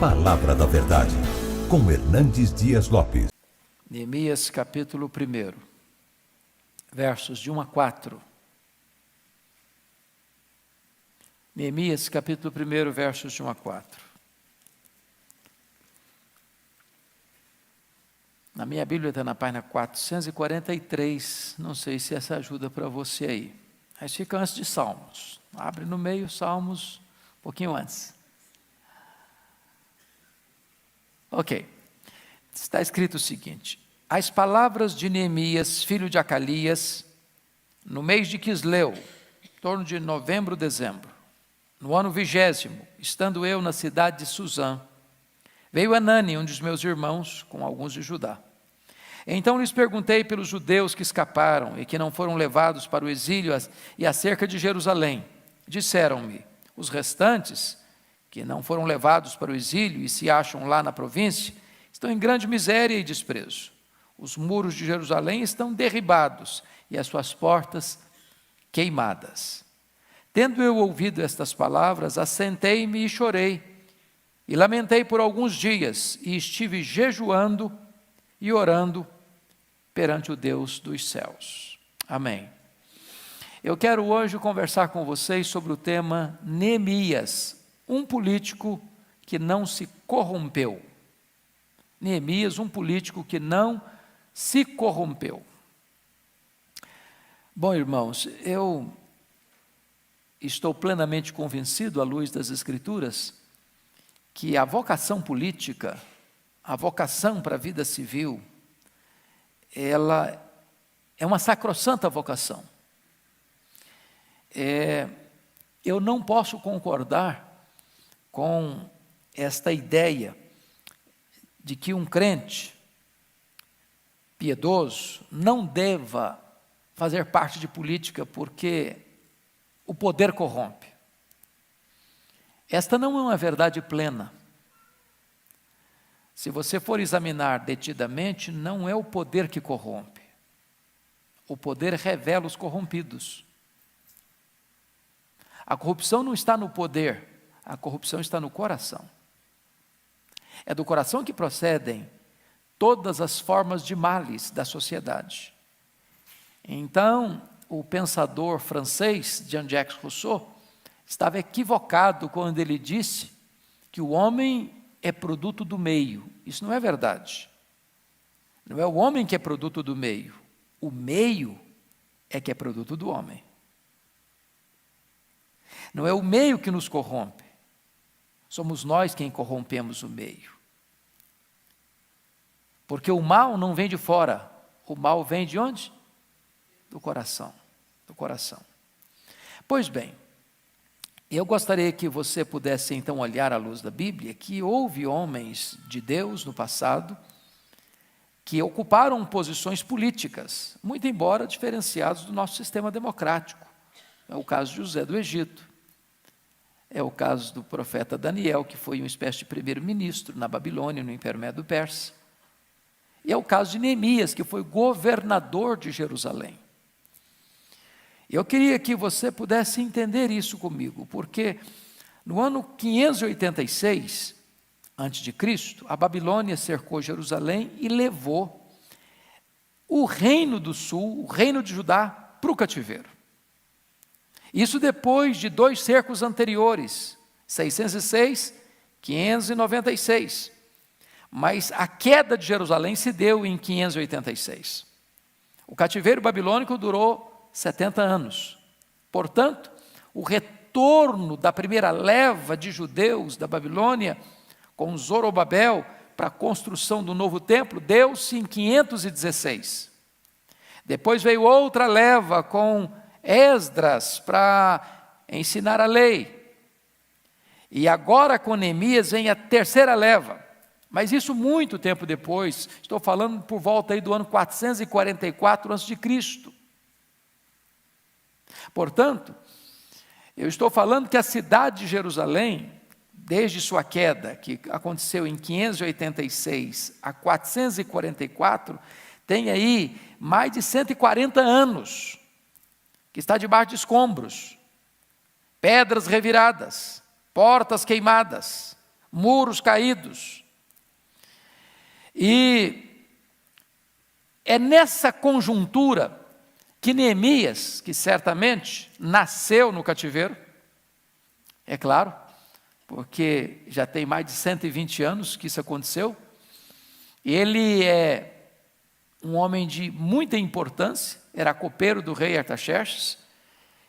Palavra da Verdade, com Hernandes Dias Lopes. Neemias capítulo 1, versos de 1 a 4. Neemias capítulo 1, versos de 1 a 4. Na minha Bíblia está na página 443, não sei se essa ajuda para você aí. Mas fica antes de Salmos. Abre no meio, Salmos, um pouquinho antes. Ok. Está escrito o seguinte: as palavras de Neemias, filho de Acalias, no mês de Quisleu, em torno de novembro, dezembro, no ano 20º, estando eu na cidade de Suzã, veio Anani, um dos meus irmãos, com alguns de Judá. Então lhes perguntei pelos judeus que escaparam e que não foram levados para o exílio e acerca de Jerusalém. Disseram-me: os restantes, que não foram levados para o exílio e se acham lá na província, estão em grande miséria e desprezo. Os muros de Jerusalém estão derribados e as suas portas queimadas. Tendo eu ouvido estas palavras, assentei-me e chorei, e lamentei por alguns dias, e estive jejuando e orando perante o Deus dos céus. Amém. Eu quero hoje conversar com vocês sobre o tema Neemias, um político que não se corrompeu. Neemias, um político que não se corrompeu. Bom, irmãos, eu estou plenamente convencido, à luz das Escrituras, que a vocação política, a vocação para a vida civil, ela é uma sacrossanta vocação. Eu não posso concordar com esta ideia de que um crente piedoso não deva fazer parte de política porque o poder corrompe. Esta não é uma verdade plena. Se você for examinar detidamente, não é o poder que corrompe. O poder revela os corrompidos. A corrupção não está no poder, a corrupção está no coração. É do coração que procedem todas as formas de males da sociedade. Então, o pensador francês Jean-Jacques Rousseau estava equivocado quando ele disse que o homem é produto do meio. Isso não é verdade. Não é o homem que é produto do meio. O meio é que é produto do homem. Não é o meio que nos corrompe. Somos nós quem corrompemos o meio. Porque o mal não vem de fora. O mal vem de onde? Do coração. Do coração. Pois bem, eu gostaria que você pudesse então olhar à luz da Bíblia que houve homens de Deus no passado que ocuparam posições políticas, muito embora diferenciados do nosso sistema democrático. É o caso de José do Egito. É o caso do profeta Daniel, que foi uma espécie de primeiro-ministro na Babilônia, no Império Medo-Persa. E é o caso de Neemias, que foi governador de Jerusalém. Eu queria que você pudesse entender isso comigo, porque no ano 586 a.C., a Babilônia cercou Jerusalém e levou o reino do sul, o reino de Judá, para o cativeiro. Isso depois de 2 cercos anteriores, 606, 596. Mas a queda de Jerusalém se deu em 586. O cativeiro babilônico durou 70 anos. Portanto, o retorno da primeira leva de judeus da Babilônia, com Zorobabel, para a construção do novo templo, deu-se em 516. Depois veio outra leva com Esdras para ensinar a lei. E agora com Neemias vem a terceira leva. Mas isso muito tempo depois, estou falando por volta aí do ano 444 a.C. Portanto, eu estou falando que a cidade de Jerusalém, desde sua queda, que aconteceu em 586 a 444, tem aí mais de 140 anos, que está debaixo de escombros, pedras reviradas, portas queimadas, muros caídos. E é nessa conjuntura que Neemias, que certamente nasceu no cativeiro, é claro, porque já tem mais de 120 anos que isso aconteceu, ele é um homem de muita importância, era copeiro do rei Artaxerxes,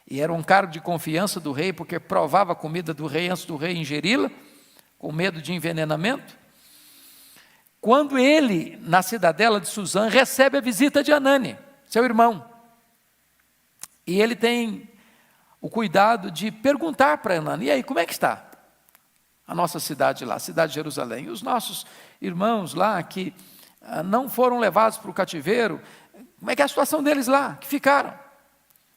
e era um cargo de confiança do rei, porque provava a comida do rei antes do rei ingeri-la, com medo de envenenamento. Quando ele, na cidadela de Suzã, recebe a visita de Anani, seu irmão, e ele tem o cuidado de perguntar para Anani: e aí, como é que está a nossa cidade lá, a cidade de Jerusalém? E os nossos irmãos lá que não foram levados para o cativeiro, como é que é a situação deles lá, que ficaram?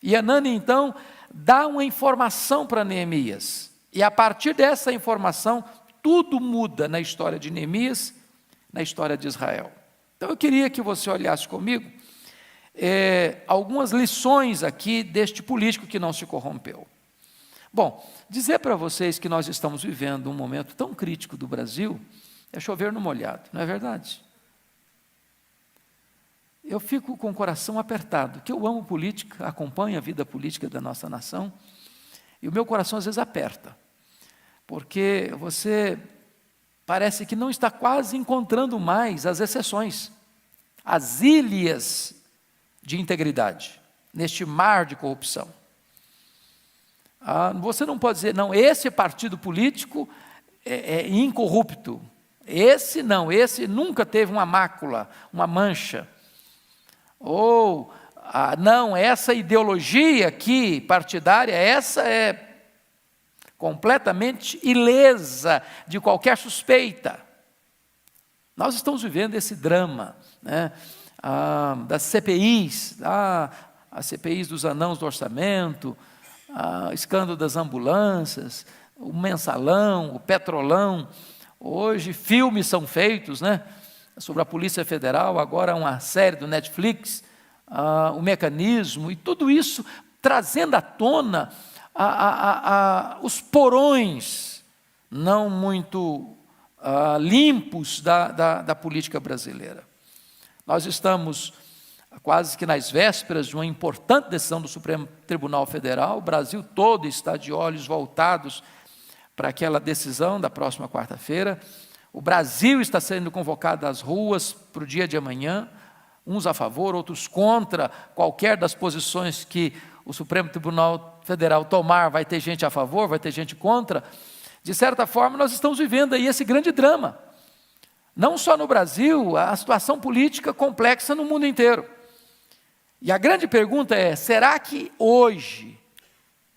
E Anani então dá uma informação para Neemias, e a partir dessa informação, tudo muda na história de Neemias, na história de Israel. Então eu queria que você olhasse comigo algumas lições aqui deste político que não se corrompeu. Bom, dizer para vocês que nós estamos vivendo um momento tão crítico do Brasil é chover no molhado, não é verdade? Eu fico com o coração apertado, que eu amo política, acompanho a vida política da nossa nação, e o meu coração às vezes aperta, porque você parece que não está quase encontrando mais as exceções, as ilhas de integridade, neste mar de corrupção. Você não pode dizer, não, esse partido político é incorrupto, esse não, esse nunca teve uma mácula, uma mancha, ou não, essa ideologia aqui partidária, essa é completamente ilesa de qualquer suspeita. Nós estamos vivendo esse drama, né, das CPIs, as CPIs dos anãos do orçamento, o escândalo das ambulâncias, o mensalão, o petrolão. Hoje filmes são feitos, né, sobre a Polícia Federal, agora uma série do Netflix, o mecanismo, e tudo isso trazendo à tona os porões não muito limpos da política brasileira. Nós estamos quase que nas vésperas de uma importante decisão do Supremo Tribunal Federal. O Brasil todo está de olhos voltados para aquela decisão da próxima quarta-feira. O Brasil está sendo convocado às ruas para o dia de amanhã, uns a favor, outros contra qualquer das posições que o Supremo Tribunal Federal tomar. Vai ter gente a favor, vai ter gente contra. De certa forma, nós estamos vivendo aí esse grande drama. Não só no Brasil, a situação política complexa no mundo inteiro. E a grande pergunta é, será que hoje,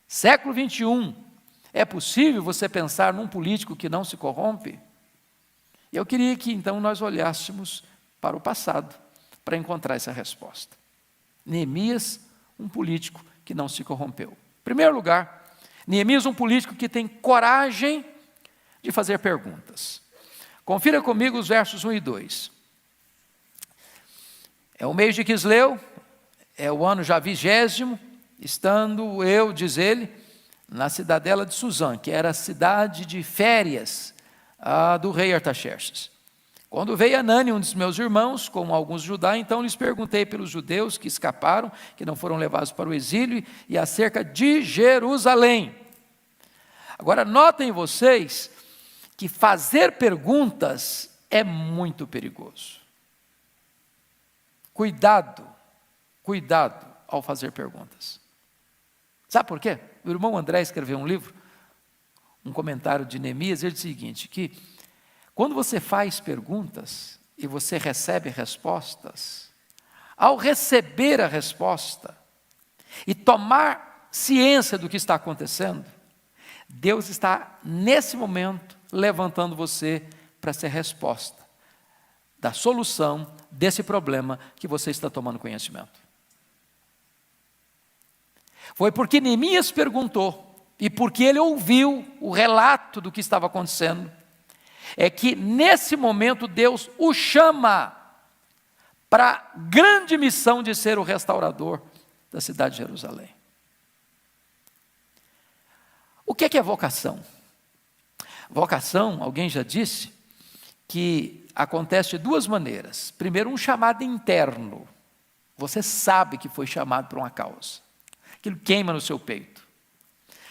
século 21, é possível você pensar num político que não se corrompe? E eu queria que então nós olhássemos para o passado, para encontrar essa resposta. Neemias, um político que não se corrompeu. Em primeiro lugar, Neemias, um político que tem coragem de fazer perguntas. Confira comigo os versos 1 e 2. É o mês de Quisleu, é o ano já 20º, estando eu, diz ele, na cidadela de Suzã, que era a cidade de férias do rei Artaxerxes. Quando veio Anani, um dos meus irmãos, com alguns judeus, então lhes perguntei pelos judeus que escaparam, que não foram levados para o exílio, e acerca de Jerusalém. Agora, notem vocês que fazer perguntas é muito perigoso. Cuidado ao fazer perguntas. Sabe por quê? O irmão André escreveu um livro, um comentário de Neemias, ele diz o seguinte, que quando você faz perguntas e você recebe respostas, ao receber a resposta e tomar ciência do que está acontecendo, Deus está, nesse momento, levantando você para ser resposta da solução desse problema que você está tomando conhecimento. Foi porque Neemias perguntou, e porque ele ouviu o relato do que estava acontecendo, é que nesse momento Deus o chama para a grande missão de ser o restaurador da cidade de Jerusalém. O que é vocação? Vocação, alguém já disse, que acontece de duas maneiras. Primeiro, um chamado interno. Você sabe que foi chamado por uma causa. Aquilo queima no seu peito.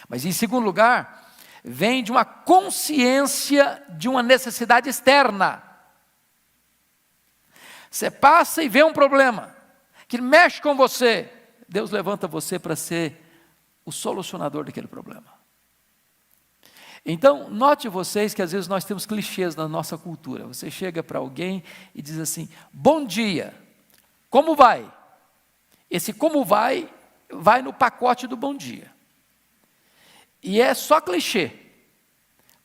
Mas, em segundo lugar, vem de uma consciência de uma necessidade externa. Você passa e vê um problema que mexe com você. Deus levanta você para ser o solucionador daquele problema. Então, note vocês que às vezes nós temos clichês na nossa cultura. Você chega para alguém e diz assim: bom dia, como vai? Esse como vai no pacote do bom dia. E é só clichê,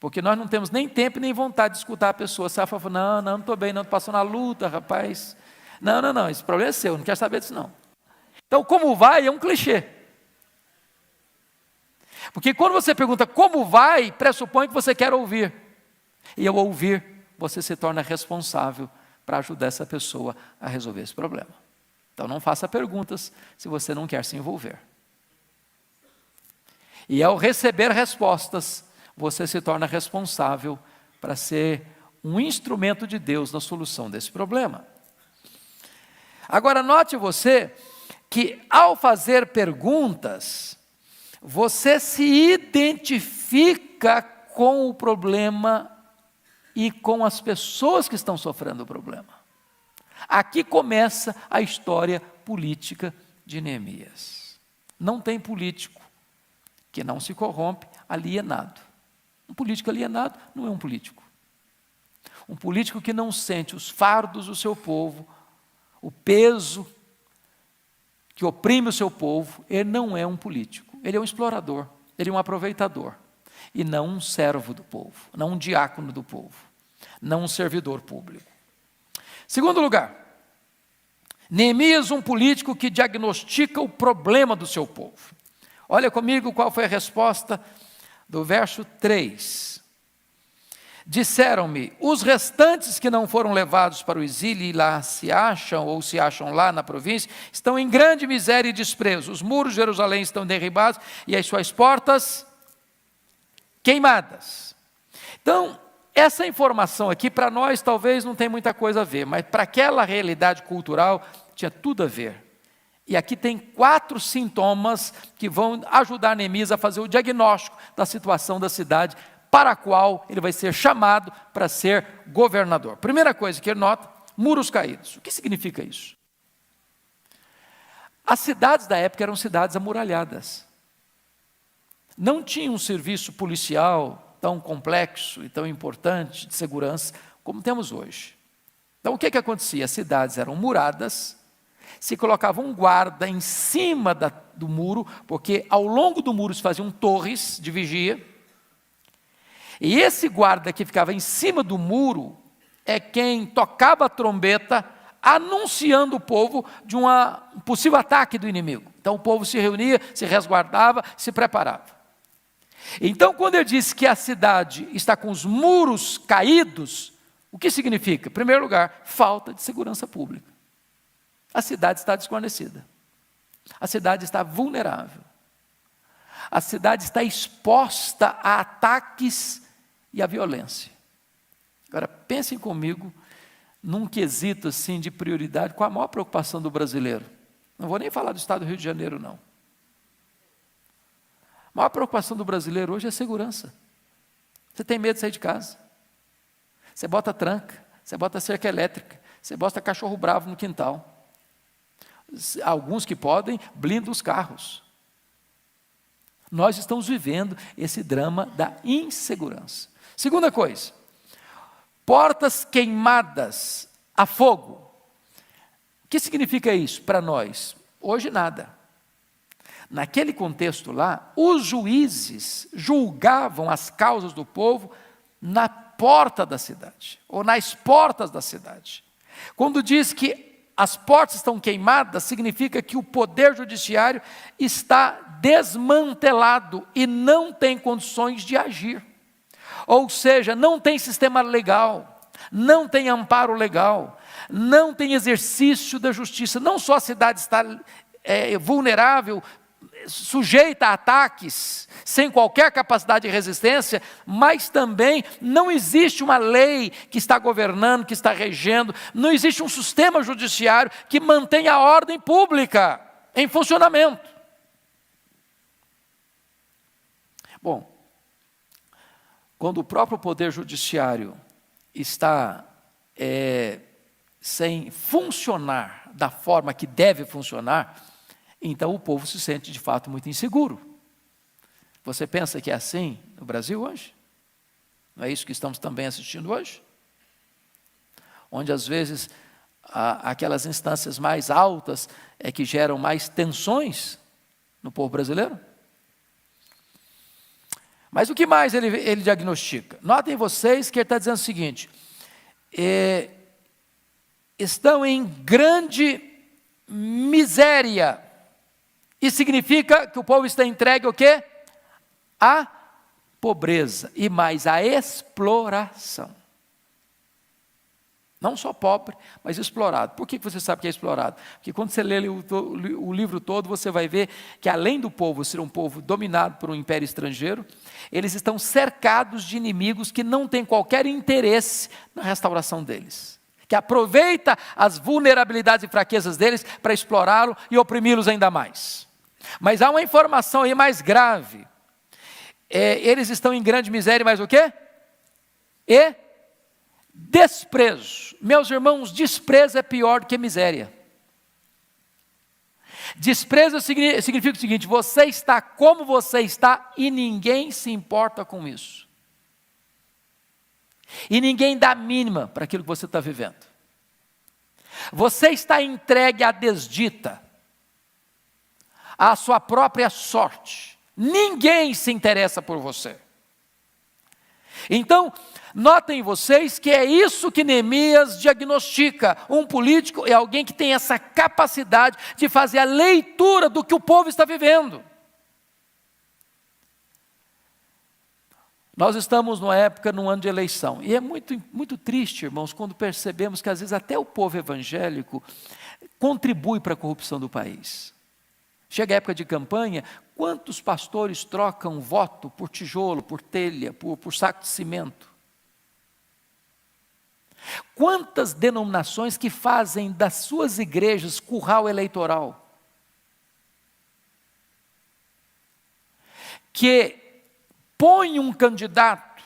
porque nós não temos nem tempo nem vontade de escutar a pessoa. Você fala: não estou bem, não, estou passando a luta, rapaz. Não, esse problema é seu, não quero saber disso não. Então, como vai é um clichê. Porque quando você pergunta como vai, pressupõe que você quer ouvir. E ao ouvir, você se torna responsável para ajudar essa pessoa a resolver esse problema. Então não faça perguntas se você não quer se envolver. E ao receber respostas, você se torna responsável para ser um instrumento de Deus na solução desse problema. Agora note você que ao fazer perguntas, você se identifica com o problema e com as pessoas que estão sofrendo o problema. Aqui começa a história política de Neemias. Não tem político que não se corrompe alienado. Um político alienado não é um político. Um político que não sente os fardos do seu povo, o peso que oprime o seu povo, ele não é um político. Ele é um explorador, ele é um aproveitador. E não um servo do povo, não um diácono do povo, não um servidor público. Segundo lugar, Neemias, um político que diagnostica o problema do seu povo. Olha comigo qual foi a resposta do verso 3. Disseram-me, os restantes que não foram levados para o exílio e lá se acham lá na província, estão em grande miséria e desprezo. Os muros de Jerusalém estão derribados e as suas portas queimadas. Então, essa informação aqui para nós talvez não tem muita coisa a ver, mas para aquela realidade cultural tinha tudo a ver. E aqui tem 4 sintomas que vão ajudar Neemias a fazer o diagnóstico da situação da cidade para a qual ele vai ser chamado para ser governador. Primeira coisa que ele nota, muros caídos. O que significa isso? As cidades da época eram cidades amuralhadas. Não tinha um serviço policial tão complexo e tão importante de segurança como temos hoje. Então o que acontecia? As cidades eram muradas, se colocava um guarda em cima do muro, porque ao longo do muro se faziam torres de vigia, e esse guarda que ficava em cima do muro é quem tocava a trombeta, anunciando o povo de um possível ataque do inimigo. Então o povo se reunia, se resguardava, se preparava. Então quando ele diz que a cidade está com os muros caídos, o que significa? Em primeiro lugar, falta de segurança pública. A cidade está desguarnecida. A cidade está vulnerável. A cidade está exposta a ataques e a violência. Agora, pensem comigo num quesito assim de prioridade, qual a maior preocupação do brasileiro? Não vou nem falar do estado do Rio de Janeiro, não. A maior preocupação do brasileiro hoje é segurança. Você tem medo de sair de casa. Você bota tranca, você bota cerca elétrica, você bota cachorro bravo no quintal. Alguns que podem, blindam os carros. Nós estamos vivendo esse drama da insegurança. Segunda coisa, portas queimadas a fogo. O que significa isso para nós? Hoje nada. Naquele contexto lá, os juízes julgavam as causas do povo na porta da cidade, ou nas portas da cidade. Quando diz que as portas estão queimadas, significa que o poder judiciário está desmantelado e não tem condições de agir. Ou seja, não tem sistema legal, não tem amparo legal, não tem exercício da justiça. Não só a cidade está vulnerável sujeita a ataques, sem qualquer capacidade de resistência, mas também não existe uma lei que está governando, que está regendo, não existe um sistema judiciário que mantenha a ordem pública em funcionamento. Bom, quando o próprio poder judiciário está sem funcionar da forma que deve funcionar, então o povo se sente de fato muito inseguro. Você pensa que é assim no Brasil hoje? Não é isso que estamos também assistindo hoje? Onde às vezes aquelas instâncias mais altas é que geram mais tensões no povo brasileiro? Mas o que mais ele diagnostica? Notem vocês que ele está dizendo o seguinte: estão em grande miséria. Isso significa que o povo está entregue o quê? A pobreza e mais a exploração. Não só pobre, mas explorado. Por que você sabe que é explorado? Porque quando você lê o livro todo, você vai ver que além do povo ser um povo dominado por um império estrangeiro, eles estão cercados de inimigos que não têm qualquer interesse na restauração deles, que aproveita as vulnerabilidades e fraquezas deles para explorá-lo e oprimi-los ainda mais. Mas há uma informação aí mais grave. Eles estão em grande miséria, mas o quê? Desprezo. Meus irmãos, desprezo é pior do que miséria. Desprezo significa o seguinte: você está como você está e ninguém se importa com isso. E ninguém dá a mínima para aquilo que você está vivendo. Você está entregue à desdita, à sua própria sorte. Ninguém se interessa por você. Então, notem vocês que é isso que Neemias diagnostica. Um político é alguém que tem essa capacidade de fazer a leitura do que o povo está vivendo. Nós estamos numa época, num ano de eleição, e é muito, muito triste, irmãos, quando percebemos que às vezes até o povo evangélico contribui para a corrupção do país. Chega a época de campanha, quantos pastores trocam voto por tijolo, por telha, por saco de cimento? Quantas denominações que fazem das suas igrejas curral eleitoral? Que põe um candidato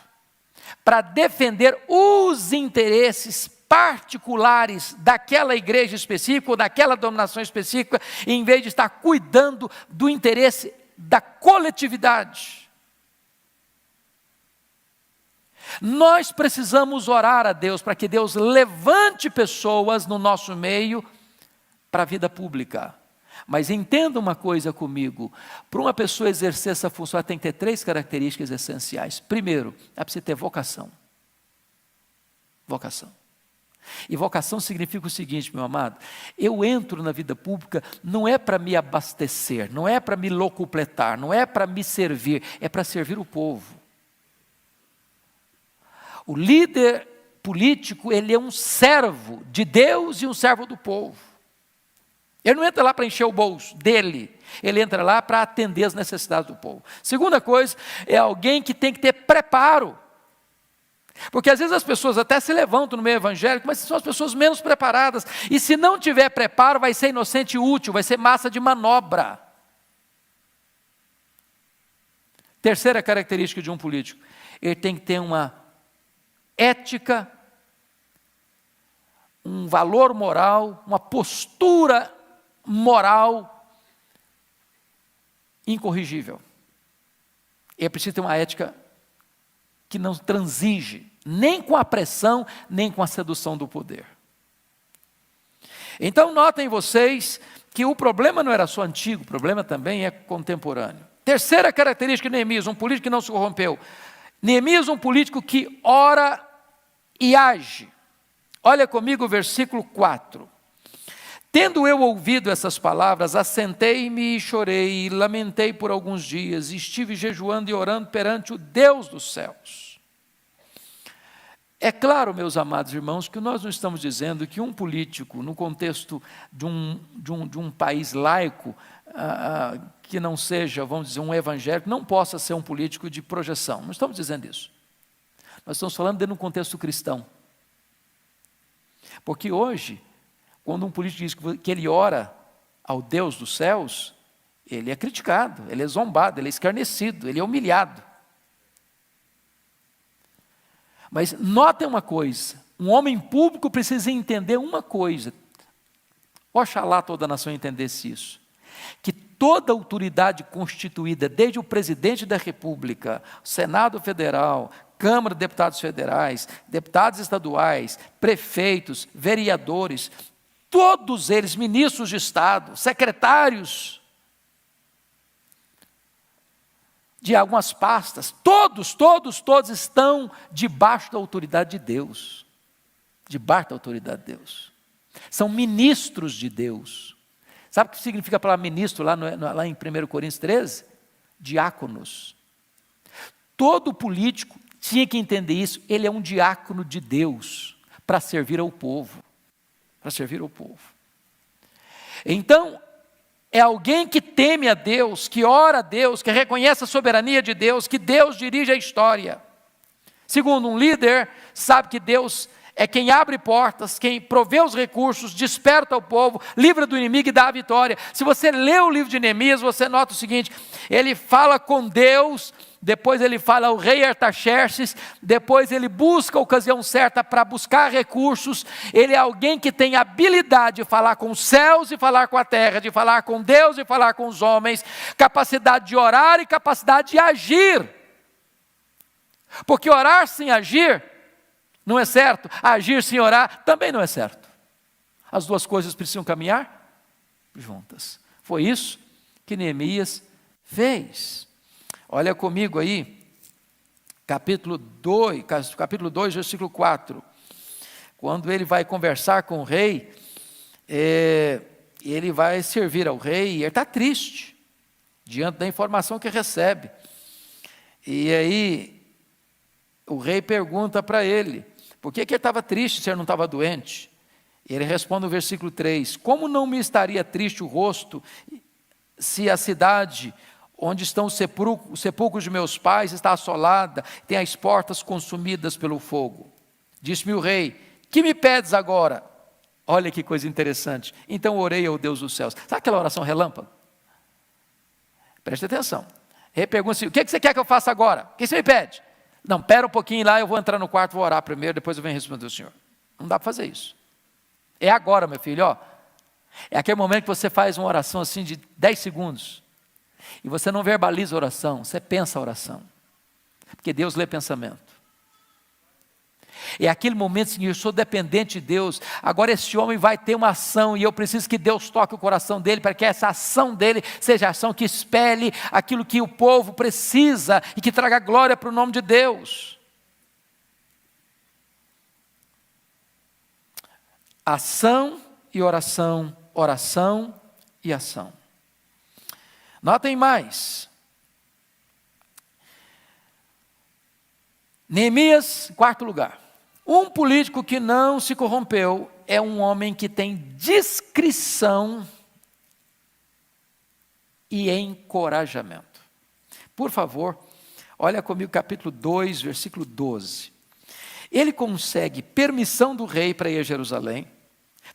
para defender os interesses particulares daquela igreja específica ou daquela denominação específica, em vez de estar cuidando do interesse da coletividade. Nós precisamos orar a Deus para que Deus levante pessoas no nosso meio para a vida pública. Mas entenda uma coisa comigo: para uma pessoa exercer essa função, ela tem que ter 3 características essenciais. Primeiro, ela precisa ter vocação. Vocação. E vocação significa o seguinte, meu amado: eu entro na vida pública não é para me abastecer, não é para me locupletar, não é para me servir, é para servir o povo. O líder político, ele é um servo de Deus e um servo do povo. Ele não entra lá para encher o bolso dele, ele entra lá para atender as necessidades do povo. Segunda coisa, é alguém que tem que ter preparo. Porque às vezes as pessoas até se levantam no meio evangélico, mas são as pessoas menos preparadas. E se não tiver preparo, vai ser inocente e útil, vai ser massa de manobra. Terceira característica de um político: ele tem que ter uma ética, um valor moral, uma postura moral incorrigível. É preciso ter uma ética que não transige nem com a pressão, nem com a sedução do poder. Então notem vocês que o problema não era só antigo, o problema também é contemporâneo. Terceira característica de Neemias, um político que não se corrompeu. Neemias, um político que ora e age. Olha comigo o versículo 4. Tendo eu ouvido essas palavras, assentei-me e chorei, e lamentei por alguns dias, e estive jejuando e orando perante o Deus dos céus. É claro, meus amados irmãos, que nós não estamos dizendo que um político, no contexto de um país laico, que não seja, vamos dizer, um evangélico, não possa ser um político de projeção. Não estamos dizendo isso. Nós estamos falando dentro de um contexto cristão. Porque hoje, quando um político diz que ele ora ao Deus dos céus, ele é criticado, ele é zombado, ele é escarnecido, ele é humilhado. Mas notem uma coisa, um homem público precisa entender uma coisa. Oxalá toda a nação entendesse isso. Que toda autoridade constituída, desde o presidente da República, Senado Federal, Câmara de Deputados Federais, deputados estaduais, prefeitos, vereadores, todos eles, ministros de Estado, secretários de algumas pastas, todos estão debaixo da autoridade de Deus. Debaixo da autoridade de Deus. São ministros de Deus. Sabe o que significa a palavra ministro lá em 1 Coríntios 13? Diáconos. Todo político tinha que entender isso, ele é um diácono de Deus, para servir ao povo. Para servir ao povo. Então, é alguém que teme a Deus, que ora a Deus, que reconhece a soberania de Deus, que Deus dirige a história. Segundo, um líder sabe que Deus é quem abre portas, quem provê os recursos, desperta o povo, livra do inimigo e dá a vitória. Se você lê o livro de Neemias, você nota o seguinte, ele fala com Deus, depois ele fala ao rei Artaxerxes, depois ele busca a ocasião certa para buscar recursos. Ele é alguém que tem habilidade de falar com os céus e falar com a terra, de falar com Deus e falar com os homens, capacidade de orar e capacidade de agir. Porque orar sem agir não é certo, agir sem orar também não é certo. As duas coisas precisam caminhar juntas. Foi isso que Neemias fez. Olha comigo aí, capítulo 2, versículo 4. Quando ele vai conversar com o rei, ele vai servir ao rei, e ele está triste, diante da informação que recebe. E aí, o rei pergunta para ele, por que ele estava triste se ele não estava doente? E ele responde no versículo 3, como não me estaria triste o rosto, se a cidade onde estão os sepulcros de meus pais está assolada, tem as portas consumidas pelo fogo? Disse-me o rei, que me pedes agora? Olha que coisa interessante. Então orei ao Deus dos céus. Sabe aquela oração relâmpago? Preste atenção. O rei pergunta assim, o que você quer que eu faça agora? O que você me pede? Não, pera um pouquinho lá, eu vou entrar no quarto, vou orar primeiro, depois eu venho responder o senhor. Não dá para fazer isso. É agora, meu filho, ó. É aquele momento que você faz uma oração assim de 10 segundos. E você não verbaliza a oração, você pensa a oração. Porque Deus lê pensamento. É aquele momento assim, eu sou dependente de Deus, agora esse homem vai ter uma ação, e eu preciso que Deus toque o coração dele, para que essa ação dele seja a ação que espelhe aquilo que o povo precisa, e que traga glória para o nome de Deus. Ação e oração, oração e ação. Notem mais. Neemias, quarto lugar. Um político que não se corrompeu é um homem que tem discrição e encorajamento. Por favor, olha comigo capítulo 2, versículo 12. Ele consegue permissão do rei para ir a Jerusalém,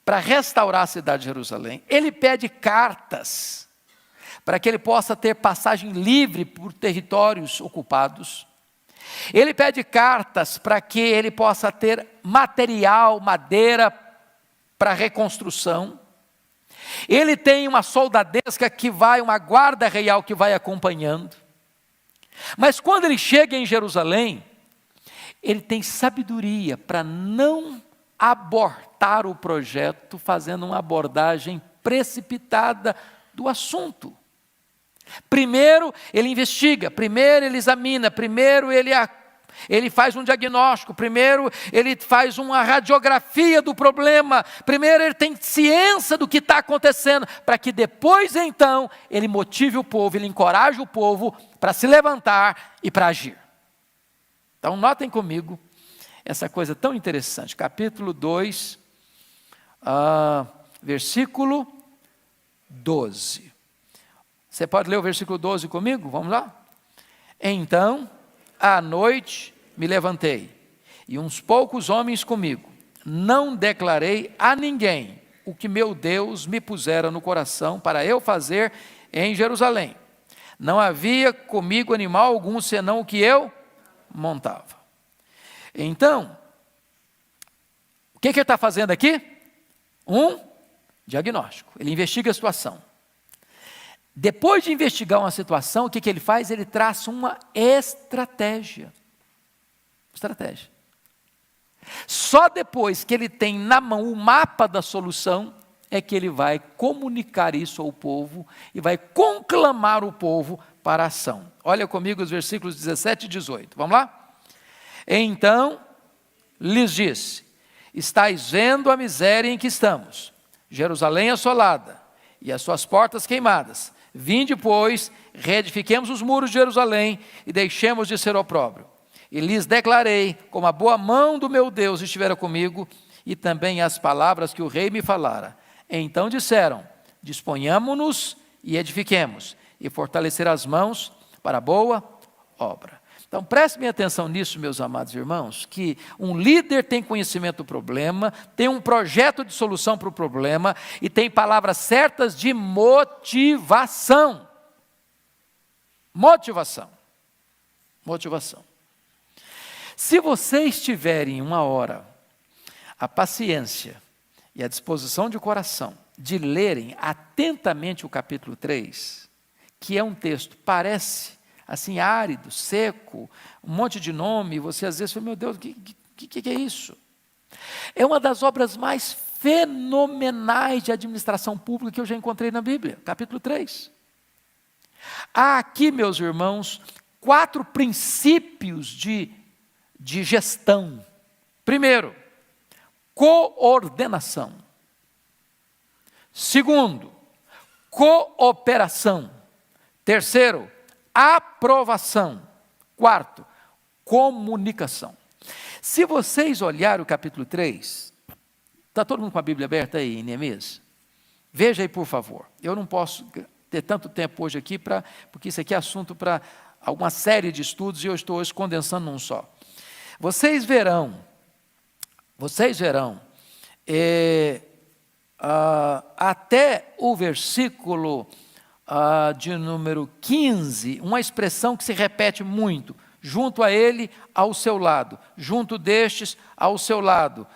para restaurar a cidade de Jerusalém. Ele pede cartas para que ele possa ter passagem livre por territórios ocupados. Ele pede cartas para que ele possa ter material, madeira para reconstrução. Ele tem uma soldadesca que vai, uma guarda real que vai acompanhando. Mas quando ele chega em Jerusalém, ele tem sabedoria para não abortar o projeto, fazendo uma abordagem precipitada do assunto. Primeiro ele investiga, primeiro ele examina, primeiro ele faz um diagnóstico, primeiro ele faz uma radiografia do problema, primeiro ele tem ciência do que está acontecendo, para que depois então ele motive o povo, ele encoraje o povo para se levantar e para agir. Então notem comigo, essa coisa tão interessante. Capítulo 2, versículo 12. Você pode ler o versículo 12 comigo? Vamos lá? Então, à noite me levantei, e uns poucos homens comigo. Não declarei a ninguém o que meu Deus me pusera no coração para eu fazer em Jerusalém. Não havia comigo animal algum, senão o que eu montava. Então, o que ele está fazendo aqui? Um diagnóstico. Ele investiga a situação. Depois de investigar uma situação, o que ele faz? Ele traça uma estratégia. Estratégia. Só depois que ele tem na mão o mapa da solução, é que ele vai comunicar isso ao povo e vai conclamar o povo para a ação. Olha comigo os versículos 17 e 18. Vamos lá? Então lhes disse: estáis vendo a miséria em que estamos, Jerusalém assolada e as suas portas queimadas. Vinde, pois, reedifiquemos os muros de Jerusalém e deixemos de ser opróbrio. E lhes declarei, como a boa mão do meu Deus estivera comigo, e também as palavras que o rei me falara. Então disseram: disponhamo-nos e edifiquemos, e fortalecer as mãos para a boa obra. Então prestem atenção nisso, meus amados irmãos, que um líder tem conhecimento do problema, tem um projeto de solução para o problema, e tem palavras certas de motivação. Motivação. Motivação. Se vocês tiverem uma hora, a paciência e a disposição de coração de lerem atentamente o capítulo 3, que é um texto, parece assim árido, seco, um monte de nome, você às vezes fala: meu Deus, o que é isso? É uma das obras mais fenomenais de administração pública que eu já encontrei na Bíblia, capítulo 3. Há aqui, meus irmãos, 4 princípios de gestão. Primeiro, coordenação. Segundo, cooperação. Terceiro, aprovação. Quarto, comunicação. Se vocês olharem o capítulo 3, está todo mundo com a Bíblia aberta aí, em Neemias? Veja aí, por favor. Eu não posso ter tanto tempo hoje aqui, porque isso aqui é assunto para alguma série de estudos, e eu estou hoje condensando num só. Vocês verão, até o versículo de número 15, uma expressão que se repete muito: junto a ele, ao seu lado, junto destes, ao seu lado,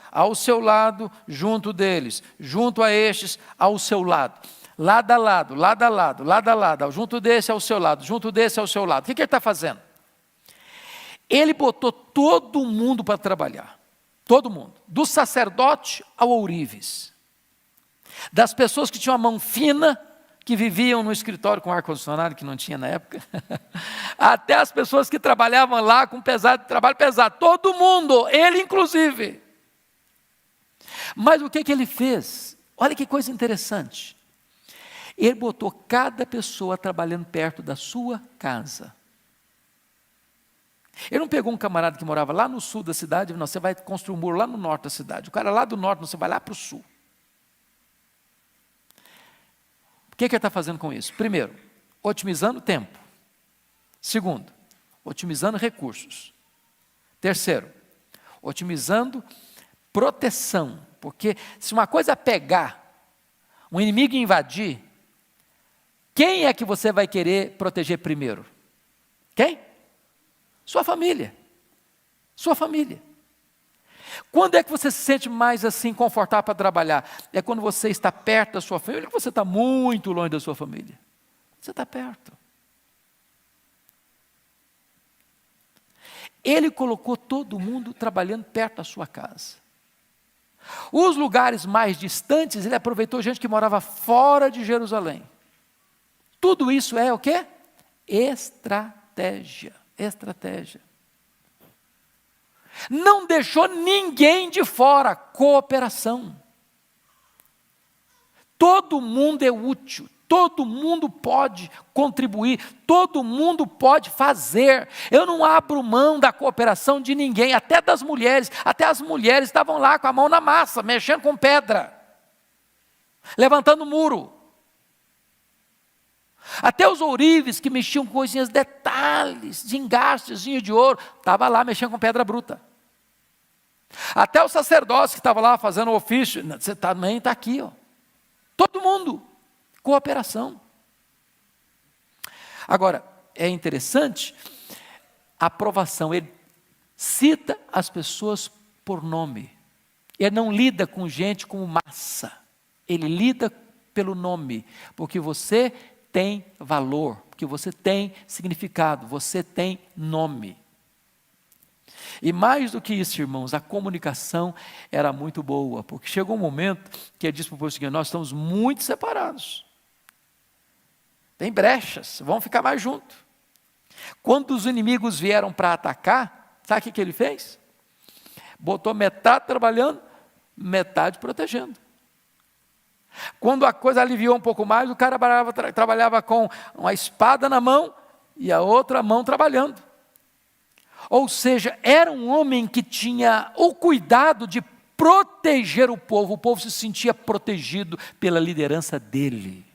junto deles, junto a estes, ao seu lado, lado a lado, lado a lado, lado a lado, junto desse ao seu lado, junto desse ao seu lado. O que ele está fazendo? Ele botou todo mundo para trabalhar, todo mundo, do sacerdote ao ourives, das pessoas que tinham a mão fina, que viviam no escritório com ar-condicionado, que não tinha na época, até as pessoas que trabalhavam lá com trabalho pesado, todo mundo, ele inclusive. Mas o que ele fez? Olha que coisa interessante. Ele botou cada pessoa trabalhando perto da sua casa. Ele não pegou um camarada que morava lá no sul da cidade, não, você vai construir um muro lá no norte da cidade. O cara lá do norte, você vai lá para o sul. O que ele está fazendo com isso? Primeiro, otimizando tempo. Segundo, otimizando recursos. Terceiro, otimizando proteção. Porque se uma coisa pegar, um inimigo invadir, quem é que você vai querer proteger primeiro? Quem? Sua família. Sua família. Quando é que você se sente mais assim confortável para trabalhar? É quando você está perto da sua família, ou você está muito longe da sua família? Você está perto. Ele colocou todo mundo trabalhando perto da sua casa. Os lugares mais distantes, ele aproveitou gente que morava fora de Jerusalém. Tudo isso é o quê? Estratégia. Estratégia. Não deixou ninguém de fora. Cooperação. Todo mundo é útil, Todo mundo pode contribuir, todo mundo pode fazer. Eu não abro mão da cooperação de ninguém, até das mulheres. Até as mulheres estavam lá com a mão na massa, mexendo com pedra, levantando muro. Até os ourives que mexiam com coisinhas, detalhes, de engastezinho de ouro, estava lá mexendo com pedra bruta. Até o sacerdócio que estava lá fazendo o ofício, você também está aqui, ó. Todo mundo, cooperação. Agora, é interessante, a aprovação, ele cita as pessoas por nome. Ele não lida com gente como massa, ele lida pelo nome, porque você tem valor, porque você tem significado, você tem nome. E mais do que isso, irmãos, a comunicação era muito boa, porque chegou um momento que ele disse para o povo seguinte: nós estamos muito separados, tem brechas, vamos ficar mais juntos. Quando os inimigos vieram para atacar, sabe o que ele fez? Botou metade trabalhando, metade protegendo. Quando a coisa aliviou um pouco mais, o cara trabalhava com uma espada na mão e a outra mão trabalhando. Ou seja, era um homem que tinha o cuidado de proteger o povo se sentia protegido pela liderança dele.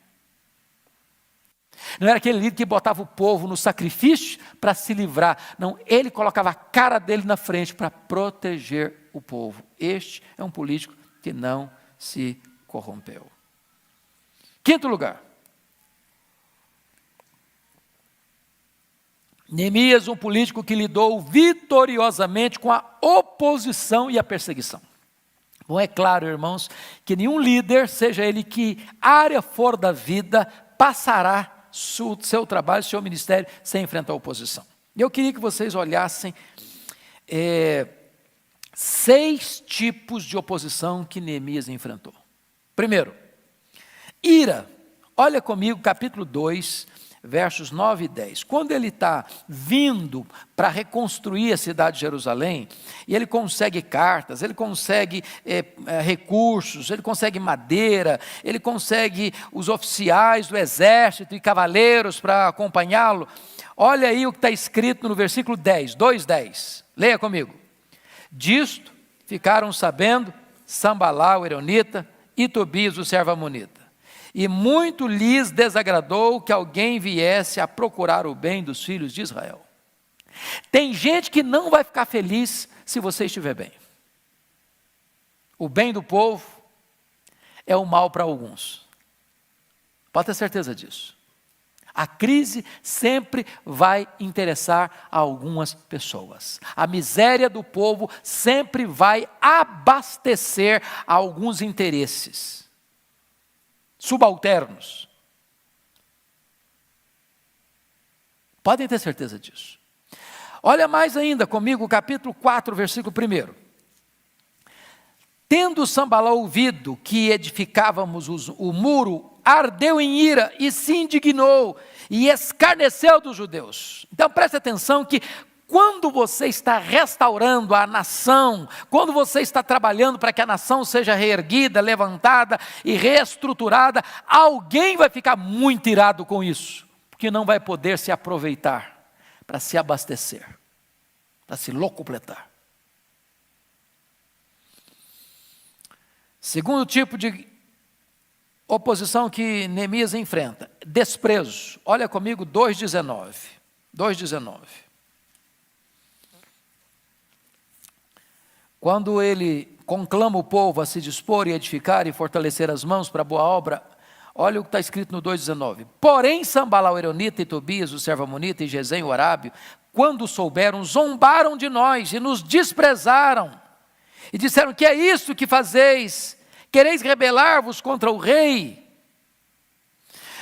Não era aquele líder que botava o povo no sacrifício para se livrar, não, ele colocava a cara dele na frente para proteger o povo. Este é um político que não se corrompeu. Quinto lugar, Neemias, um político que lidou vitoriosamente com a oposição e a perseguição. Bom, é claro, irmãos, que nenhum líder, seja ele que área for da vida, passará seu trabalho, seu ministério, sem enfrentar oposição. E eu queria que vocês olhassem 6 tipos de oposição que Neemias enfrentou. Primeiro, ira. Olha comigo, capítulo 2, versos 9 e 10. Quando ele está vindo para reconstruir a cidade de Jerusalém, e ele consegue cartas, ele consegue recursos, ele consegue madeira, ele consegue os oficiais do exército e cavaleiros para acompanhá-lo. Olha aí o que está escrito no versículo 10, 2:10. Leia comigo. Disto ficaram sabendo Sambalá, o Eronita, e Tobias, o servo amonita. E muito lhes desagradou que alguém viesse a procurar o bem dos filhos de Israel. Tem gente que não vai ficar feliz se você estiver bem. O bem do povo é o mal para alguns. Pode ter certeza disso. A crise sempre vai interessar a algumas pessoas. A miséria do povo sempre vai abastecer alguns interesses subalternos. Podem ter certeza disso. Olha mais ainda comigo, capítulo 4, versículo 1. Tendo Sambalá ouvido que edificávamos o muro, ardeu em ira e se indignou e escarneceu dos judeus. Então preste atenção que quando você está restaurando a nação, quando você está trabalhando para que a nação seja reerguida, levantada e reestruturada, alguém vai ficar muito irado com isso, porque não vai poder se aproveitar para se abastecer, para se locupletar. Segundo tipo de oposição que Neemias enfrenta, desprezo. Olha comigo 2:19. 2:19. Quando ele conclama o povo a se dispor e edificar e fortalecer as mãos para a boa obra, olha o que está escrito no 2:19. Porém, Sambalá o Eronita e Tobias, o servo amonita, e Gesem o arábio, quando souberam, zombaram de nós e nos desprezaram. E disseram: que é isso que fazeis? Quereis rebelar-vos contra o rei?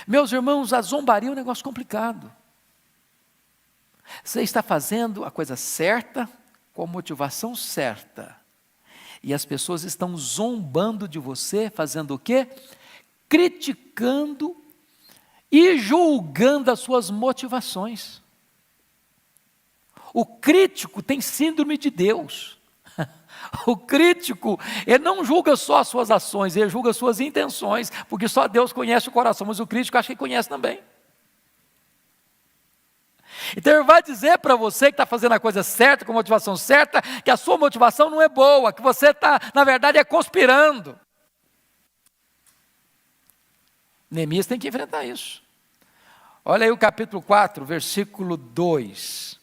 Meus irmãos, a zombaria é um negócio complicado. Você está fazendo a coisa certa, com a motivação certa, e as pessoas estão zombando de você, fazendo o quê? Criticando e julgando as suas motivações. O crítico tem síndrome de Deus. O crítico, ele não julga só as suas ações, ele julga as suas intenções, porque só Deus conhece o coração, mas o crítico acha que conhece também. Então ele vai dizer para você que está fazendo a coisa certa, com a motivação certa, que a sua motivação não é boa, que você está, na verdade, conspirando. Neemias tem que enfrentar isso. Olha aí o capítulo 4, versículo 2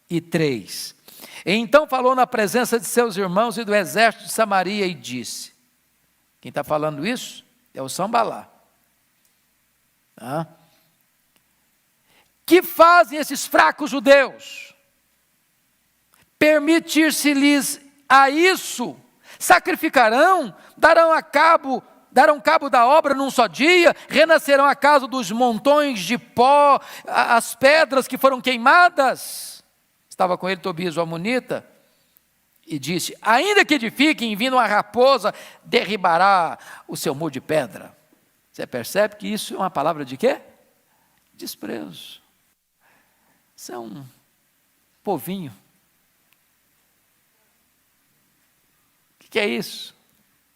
e 3. Então falou na presença de seus irmãos e do exército de Samaria e disse, quem está falando isso é o Sambalá. Que fazem esses fracos judeus? Permitir-se-lhes a isso? Sacrificarão? Darão cabo da obra num só dia? Renascerão a casa dos montões de pó, as pedras que foram queimadas? Estava com ele Tobias o amonita, e disse, ainda que edifiquem, vindo uma raposa, derribará o seu muro de pedra. Você percebe que isso é uma palavra de quê? Desprezo. Isso é um povinho. O que é isso?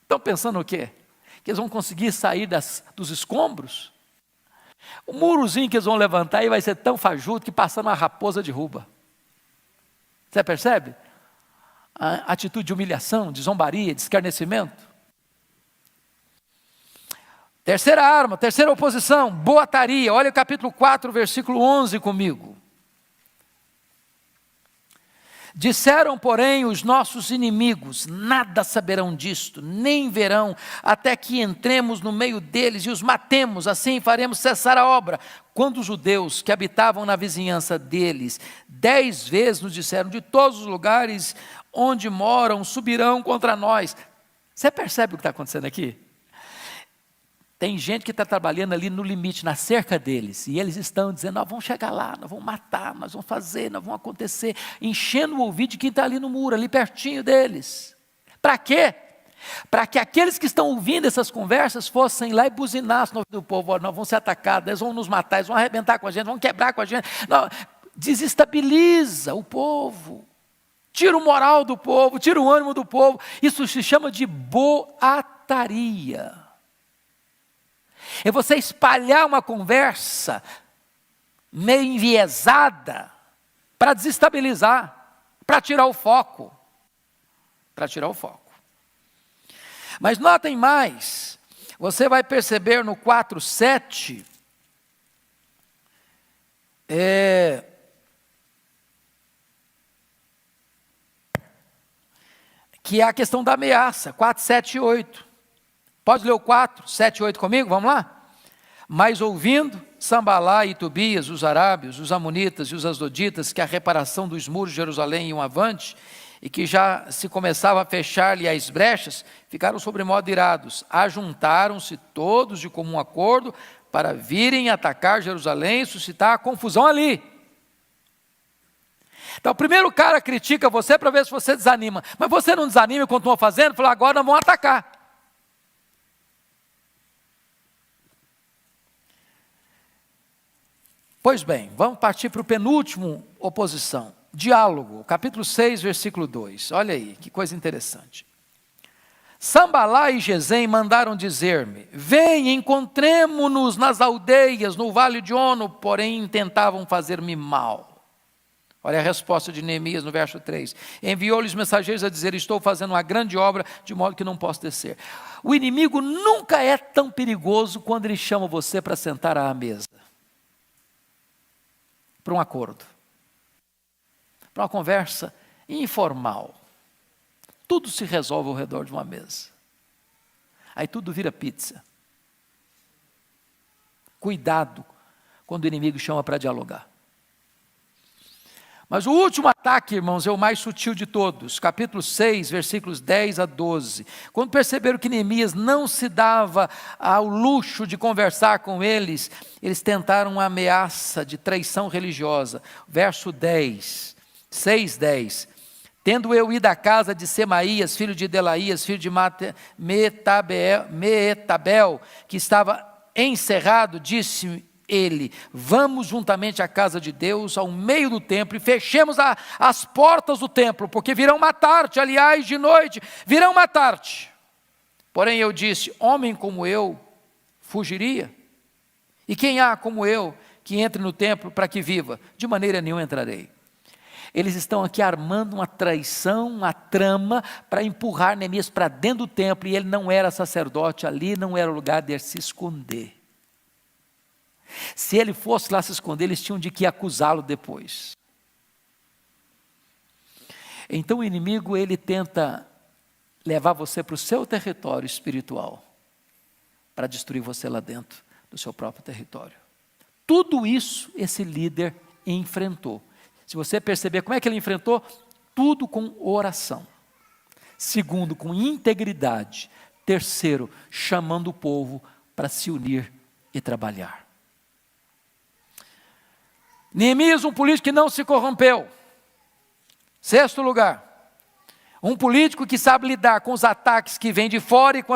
Estão pensando o quê? Que eles vão conseguir sair dos escombros? O murozinho que eles vão levantar aí vai ser tão fajuto que passando uma raposa derruba. Você percebe? A atitude de humilhação, de zombaria, de escarnecimento. Terceira arma, terceira oposição, boataria. Olha o capítulo 4, versículo 11 comigo. Disseram, porém, os nossos inimigos, nada saberão disto, nem verão, até que entremos no meio deles e os matemos, assim faremos cessar a obra. Quando os judeus que habitavam na vizinhança deles, 10 vezes nos disseram, de todos os lugares onde moram, subirão contra nós. Você percebe o que está acontecendo aqui? Tem gente que está trabalhando ali no limite, na cerca deles, e eles estão dizendo, nós vamos chegar lá, nós vamos matar, nós vamos fazer, nós vamos acontecer, enchendo o ouvido de quem está ali no muro, ali pertinho deles. Para quê? Para que aqueles que estão ouvindo essas conversas fossem lá e buzinassem no ouvido do povo, nós vamos ser atacados, eles vão nos matar, eles vão arrebentar com a gente, vão quebrar com a gente. Não, desestabiliza o povo, tira o moral do povo, tira o ânimo do povo. Isso se chama de boataria. É você espalhar uma conversa meio enviesada para desestabilizar, para tirar o foco. Mas notem mais, você vai perceber no 4:7, que é a questão da ameaça, 4, 7 e 8. Pode ler o 4, 7 e 8 comigo? Vamos lá? Mas ouvindo Sambalá e Tobias, os arábios, os amonitas e os asdoditas, que a reparação dos muros de Jerusalém iam avante, e que já se começava a fechar-lhe as brechas, ficaram sobremodo irados. Ajuntaram-se todos de comum acordo para virem atacar Jerusalém e suscitar a confusão ali. Então, o primeiro cara critica você para ver se você desanima. Mas você não desanima e continua fazendo, fala, agora nós vamos atacar. Pois bem, vamos partir para o penúltimo oposição. Diálogo, capítulo 6, versículo 2. Olha aí, que coisa interessante. Sambalá e Gesem mandaram dizer-me, vem, encontremo-nos nas aldeias, no vale de Ono, porém tentavam fazer-me mal. Olha a resposta de Neemias no verso 3. Enviou-lhes mensageiros a dizer, estou fazendo uma grande obra, de modo que não posso descer. O inimigo nunca é tão perigoso quando ele chama você para sentar à mesa. Para um acordo. Para uma conversa informal. Tudo se resolve ao redor de uma mesa. Aí tudo vira pizza. Cuidado quando o inimigo chama para dialogar. Mas o último ataque, irmãos, é o mais sutil de todos. Capítulo 6, versículos 10 a 12. Quando perceberam que Neemias não se dava ao luxo de conversar com eles, eles tentaram uma ameaça de traição religiosa. Verso 10, 6, 10. Tendo eu ido à casa de Semaías, filho de Delaías, filho de Meetabel, que estava encerrado, disse ele: vamos juntamente à casa de Deus, ao meio do templo, e fechemos as portas do templo, porque virão matar-te, aliás, de noite, virão matar-te. Porém eu disse: homem como eu fugiria? E quem há como eu que entre no templo para que viva? De maneira nenhuma entrarei. Eles estão aqui armando uma traição, uma trama, para empurrar Neemias para dentro do templo, e ele não era sacerdote, ali não era o lugar de se esconder. Se ele fosse lá se esconder, eles tinham de que acusá-lo depois. Então o inimigo, ele tenta levar você para o seu território espiritual, para destruir você lá dentro do seu próprio território. Tudo isso esse líder enfrentou. Se você perceber como é que ele enfrentou, tudo com oração. Segundo, com integridade. Terceiro, chamando o povo para se unir e trabalhar. Neemias, um político que não se corrompeu. Sexto lugar, um político que sabe lidar com os ataques que vêm de fora e com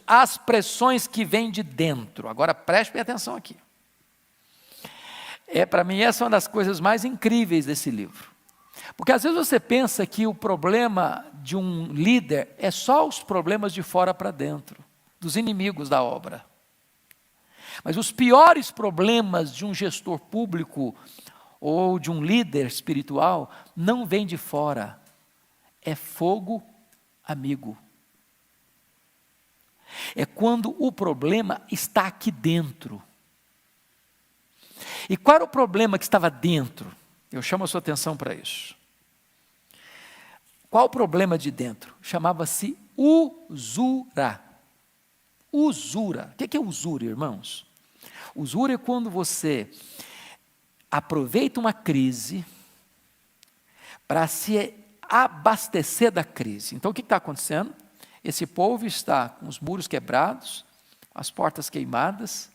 as pressões que vêm de dentro. Agora preste atenção aqui. Para mim, essa é uma das coisas mais incríveis desse livro. Porque às vezes você pensa que o problema de um líder é só os problemas de fora para dentro, dos inimigos da obra. Mas os piores problemas de um gestor público ou de um líder espiritual não vêm de fora, é fogo amigo. É quando o problema está aqui dentro. E qual era o problema que estava dentro? Eu chamo a sua atenção para isso. Qual o problema de dentro? Chamava-se usura. Usura. O que é usura, irmãos? Usura é quando você aproveita uma crise para se abastecer da crise. Então o que está acontecendo? Esse povo está com os muros quebrados, as portas queimadas,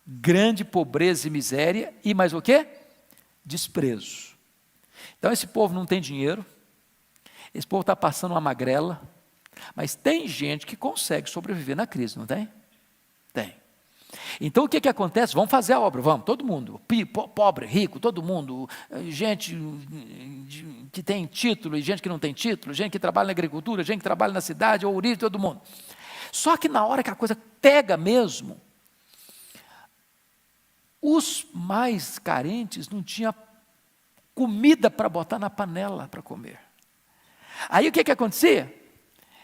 grande pobreza e miséria, e mais o quê? Desprezo. Então esse povo não tem dinheiro, esse povo está passando uma magrela, mas tem gente que consegue sobreviver na crise, não tem? Tem. Então o que acontece? Vamos fazer a obra, vamos, todo mundo, pobre, rico, todo mundo, gente que tem título e gente que não tem título, gente que trabalha na agricultura, gente que trabalha na cidade, ouriço, todo mundo. Só que na hora que a coisa pega mesmo, os mais carentes não tinham comida para botar na panela para comer. Aí o que acontecia?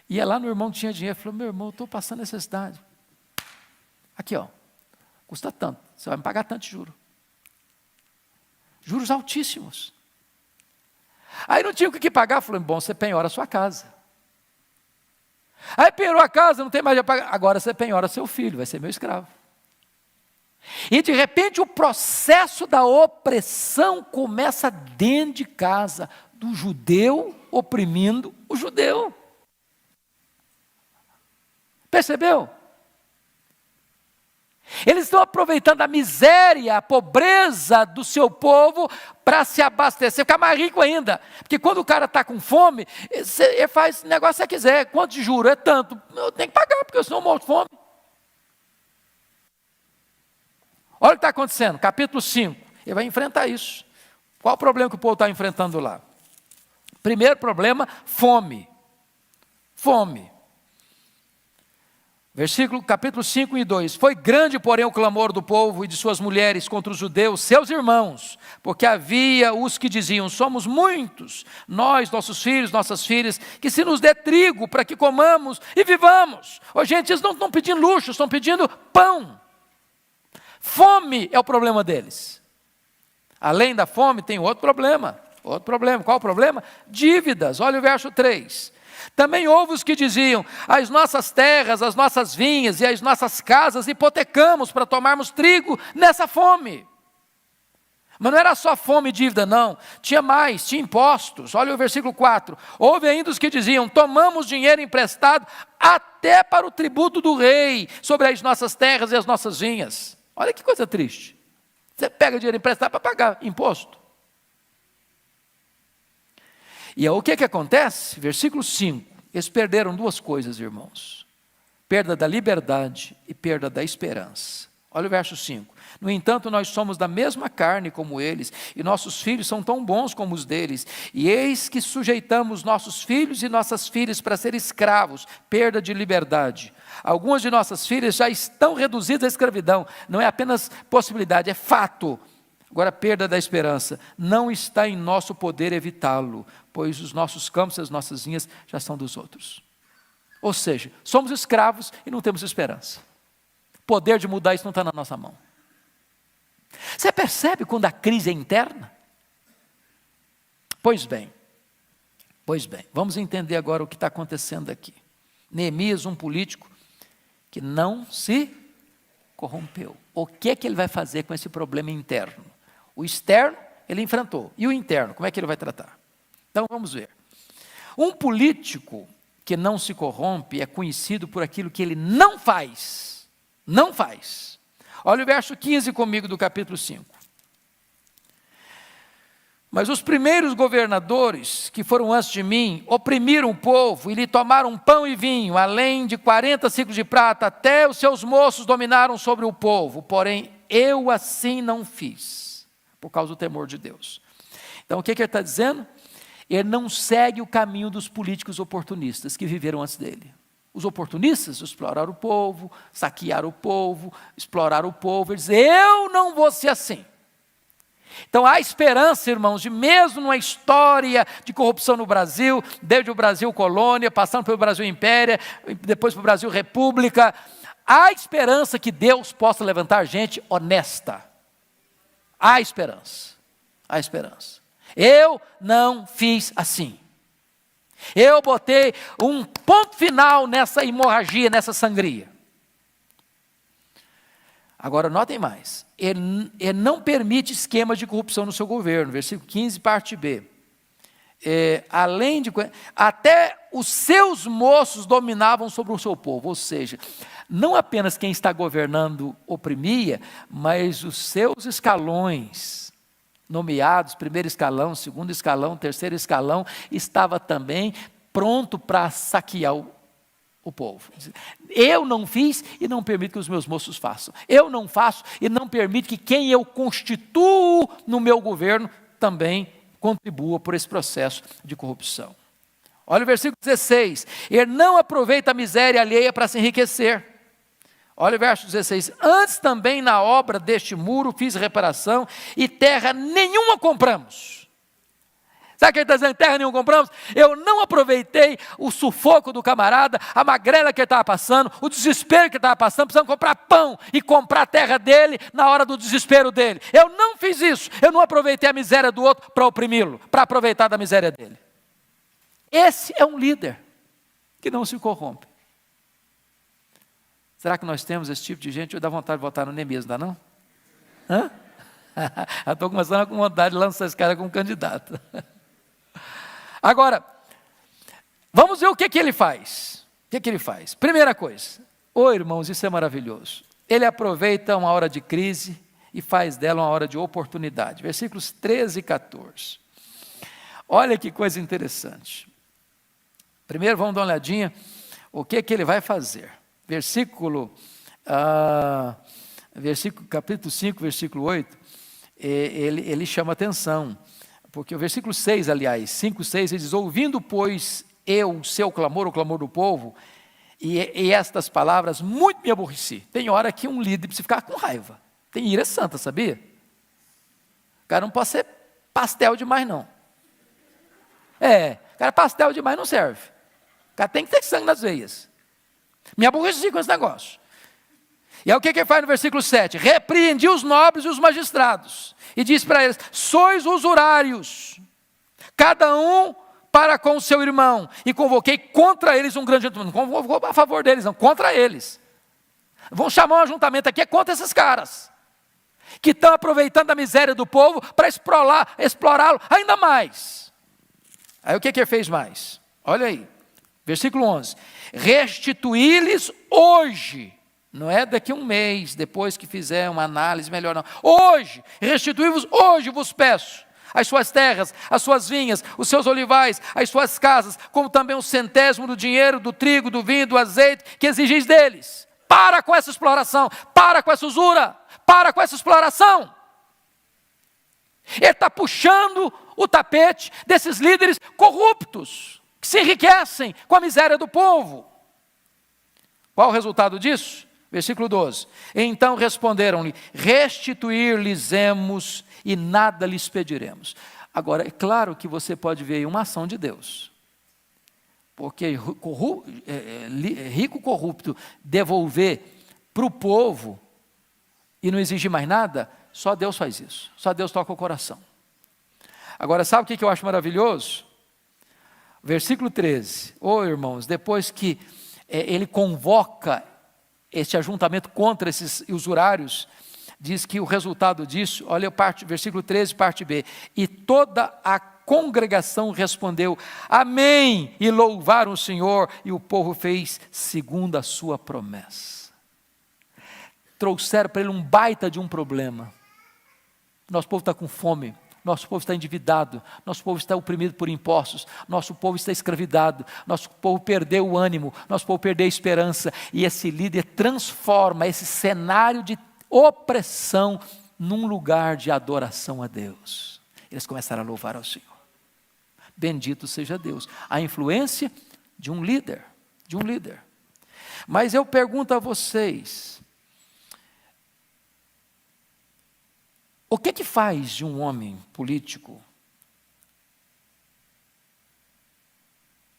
Ia lá no irmão que tinha dinheiro, falou: meu irmão, eu estou passando necessidade. Aqui, ó, custa tanto, você vai me pagar tanto de juro. Juros altíssimos. Aí não tinha o que pagar, falou: bom, você penhora a sua casa. Aí penhorou a casa, não tem mais de pagar, agora você penhora seu filho, vai ser meu escravo. E de repente o processo da opressão começa dentro de casa, do judeu oprimindo o judeu. Percebeu? Eles estão aproveitando a miséria, a pobreza do seu povo para se abastecer, ficar mais rico ainda. Porque quando o cara está com fome, ele faz o negócio que você quiser. Quanto de juro? É tanto. Eu tenho que pagar, porque senão eu morro de fome. Olha o que está acontecendo, capítulo 5, ele vai enfrentar isso. Qual o problema que o povo está enfrentando lá? Primeiro problema, fome. Fome. Capítulo 5 e 2. Foi grande, porém, o clamor do povo e de suas mulheres contra os judeus, seus irmãos, porque havia os que diziam: somos muitos, nós, nossos filhos, nossas filhas, que se nos dê trigo para que comamos e vivamos. Ô, gente, eles não estão pedindo luxo, estão pedindo pão. Fome é o problema deles. Além da fome, tem outro problema. Outro problema. Qual o problema? Dívidas. Olha o verso 3. Também houve os que diziam: as nossas terras, as nossas vinhas e as nossas casas hipotecamos para tomarmos trigo nessa fome. Mas não era só fome e dívida, não. Tinha mais, tinha impostos. Olha o versículo 4. Houve ainda os que diziam: tomamos dinheiro emprestado até para o tributo do rei sobre as nossas terras e as nossas vinhas. Olha que coisa triste. Você pega dinheiro emprestado para pagar imposto. E aí o que acontece? Versículo 5. Eles perderam duas coisas, irmãos: perda da liberdade e perda da esperança. Olha o verso 5. No entanto, nós somos da mesma carne como eles, e nossos filhos são tão bons como os deles. E eis que sujeitamos nossos filhos e nossas filhas para ser escravos, perda de liberdade. Algumas de nossas filhas já estão reduzidas à escravidão. Não é apenas possibilidade, é fato. Agora, perda da esperança. Não está em nosso poder evitá-lo, pois os nossos campos e as nossas vinhas já são dos outros. Ou seja, somos escravos e não temos esperança. O poder de mudar isso não está na nossa mão. Você percebe quando a crise é interna? Pois bem, vamos entender agora o que está acontecendo aqui. Neemias, um político que não se corrompeu. O que é que ele vai fazer com esse problema interno? O externo ele enfrentou, e o interno, como é que ele vai tratar? Então vamos ver. Um político que não se corrompe é conhecido por aquilo que ele não faz. Não faz. Olha o verso 15 comigo do capítulo 5. Mas os primeiros governadores que foram antes de mim oprimiram o povo e lhe tomaram pão e vinho, além de 40 ciclos de prata, até os seus moços dominaram sobre o povo. Porém, eu assim não fiz, por causa do temor de Deus. Então, o que ele está dizendo? Ele não segue o caminho dos políticos oportunistas que viveram antes dele. Os oportunistas exploraram o povo, saquearam o povo, exploraram o povo. Eles dizem, eu não vou ser assim. Então há esperança, irmãos, de mesmo numa história de corrupção no Brasil, desde o Brasil colônia, passando pelo Brasil império, depois para o Brasil república, há esperança que Deus possa levantar gente honesta. Há esperança. Há esperança. Eu não fiz assim. Eu botei um ponto final nessa hemorragia, nessa sangria. Agora, notem mais. Ele não permite esquemas de corrupção no seu governo. Versículo 15, parte B. Até os seus moços dominavam sobre o seu povo. Ou seja, não apenas quem está governando oprimia, mas os seus escalões nomeados, primeiro escalão, segundo escalão, terceiro escalão, estava também pronto para saquear o povo. Eu não fiz e não permito que os meus moços façam. Eu não faço e não permito que quem eu constituo no meu governo também contribua por esse processo de corrupção. Olha o versículo 16. Ele não aproveita a miséria alheia para se enriquecer. Olha o verso 16. Antes também na obra deste muro fiz reparação e terra nenhuma compramos. Sabe o que ele está dizendo? Terra nenhuma compramos? Eu não aproveitei o sufoco do camarada, a magrela que ele estava passando, o desespero que ele estava passando, precisando comprar pão e comprar a terra dele na hora do desespero dele. Eu não fiz isso. Eu não aproveitei a miséria do outro para oprimi-lo, para aproveitar da miséria dele. Esse é um líder que não se corrompe. Será que nós temos esse tipo de gente? Eu dá vontade de votar no Neemias, não dá não? Hã? Eu estou começando com vontade de lançar esse cara como candidato. Agora, vamos ver o que ele faz. O que ele faz? Primeira coisa. Irmãos, isso é maravilhoso. Ele aproveita uma hora de crise e faz dela uma hora de oportunidade. Versículos 13 e 14. Olha que coisa interessante. Primeiro vamos dar uma olhadinha o que ele vai fazer. Capítulo 5, versículo 8, ele chama atenção, porque o versículo 6, aliás, 5, 6, ele diz, ouvindo, pois, eu o seu clamor, o clamor do povo, e estas palavras, muito me aborreci. Tem hora que um líder precisa ficar com raiva, tem ira santa, sabia? O cara não pode ser pastel demais, não. Cara, pastel demais não serve. O cara tem que ter sangue nas veias. Me aborreci com esse negócio. E aí o que ele faz no versículo 7? Repreendi os nobres e os magistrados. E diz para eles, sois usurários, cada um para com o seu irmão. E convoquei contra eles um grande ajuntamento. Não convocou a favor deles, não, contra eles. Vão chamar um ajuntamento aqui, contra esses caras. Que estão aproveitando a miséria do povo para explorá-lo ainda mais. Aí o que ele fez mais? Olha aí. Versículo 11, restituí-lhes hoje, não é daqui a um mês, depois que fizer uma análise melhor, não. Hoje, restituí-vos hoje, vos peço, as suas terras, as suas vinhas, os seus olivais, as suas casas, como também o 100º do dinheiro, do trigo, do vinho, do azeite, que exigis deles. para com essa exploração, para com essa usura, para com essa exploração. Ele está puxando o tapete desses líderes corruptos, que se enriquecem com a miséria do povo. Qual o resultado disso? Versículo 12. Então responderam-lhe: restituir-lhes-emos e nada lhes pediremos. Agora, é claro que você pode ver aí uma ação de Deus. Porque rico corrupto devolver para o povo e não exigir mais nada, só Deus faz isso. Só Deus toca o coração. Agora, sabe o que eu acho maravilhoso? Versículo 13. Irmãos, depois que ele convoca este ajuntamento contra esses usurários, diz que o resultado disso, olha versículo 13, parte B. E toda a congregação respondeu: amém, e louvaram o Senhor, e o povo fez segundo a sua promessa. Trouxeram para ele um baita de um problema. Nosso povo está com fome, nosso povo está endividado, nosso povo está oprimido por impostos, nosso povo está escravizado, nosso povo perdeu o ânimo, nosso povo perdeu a esperança, e esse líder transforma esse cenário de opressão num lugar de adoração a Deus. Eles começaram a louvar ao Senhor. Bendito seja Deus. A influência de um líder, Mas eu pergunto a vocês, o que faz de um homem político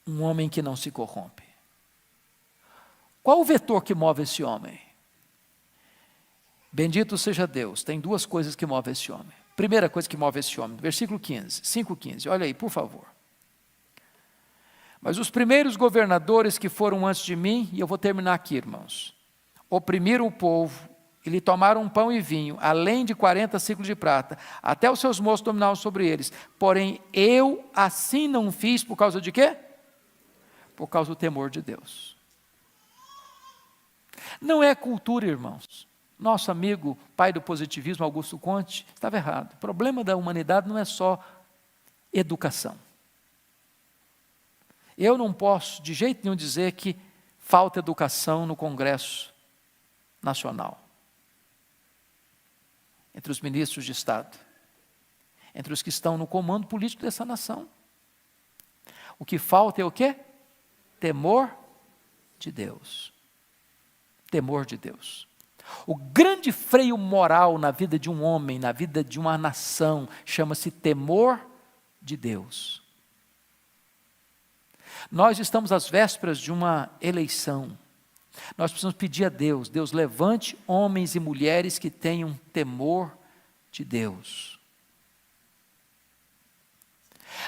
um homem que não se corrompe? Qual o vetor que move esse homem? Bendito seja Deus. Tem duas coisas que movem esse homem. Primeira coisa que move esse homem, versículo 15, 5:15, olha aí, por favor. Mas os primeiros governadores que foram antes de mim, e eu vou terminar aqui, irmãos, oprimiram o povo, e lhe tomaram pão e vinho, além de 40 ciclos de prata, até os seus moços dominavam sobre eles. Porém, eu assim não fiz por causa de quê? Por causa do temor de Deus. Não é cultura, irmãos. Nosso amigo, pai do positivismo, Augusto Conte, estava errado. O problema da humanidade não é só educação. Eu não posso, de jeito nenhum, dizer que falta educação no Congresso Nacional. Entre os ministros de Estado, entre os que estão no comando político dessa nação. O que falta é o quê? Temor de Deus. Temor de Deus. O grande freio moral na vida de um homem, na vida de uma nação, chama-se temor de Deus. Nós estamos às vésperas de uma eleição. Nós precisamos pedir a Deus, Deus levante homens e mulheres que tenham temor de Deus.